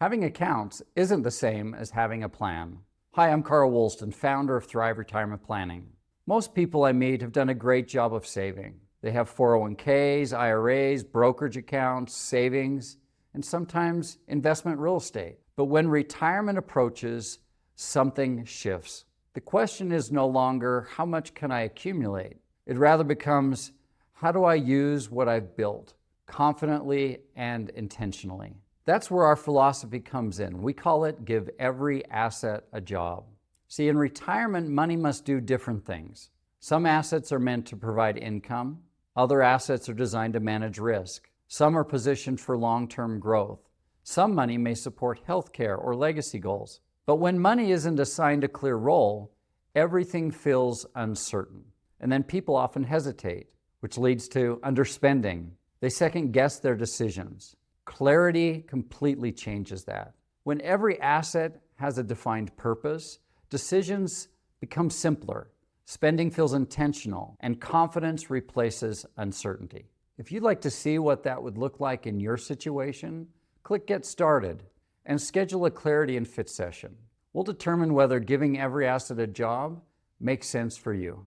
Having accounts isn't the same as having a plan. Hi, I'm Carl Woolston, founder of Thrive Retirement Planning. Most people I meet have done a great job of saving. They have 401ks, IRAs, brokerage accounts, savings, and sometimes investment real estate. But when retirement approaches, something shifts. The question is no longer, how much can I accumulate? It rather becomes, how do I use what I've built confidently and intentionally? That's where our philosophy comes in. We call it give every asset a job. See, in retirement, money must do different things. Some assets are meant to provide income. Other assets are designed to manage risk. Some are positioned for long-term growth. Some money may support healthcare or legacy goals. But when money isn't assigned a clear role, everything feels uncertain. And then people often hesitate, which leads to underspending. They second-guess their decisions. Clarity completely changes that. When every asset has a defined purpose, decisions become simpler. Spending feels intentional, and confidence replaces uncertainty. If you'd like to see what that would look like in your situation, click Get Started and schedule a Clarity and Fit session. We'll determine whether giving every asset a job makes sense for you.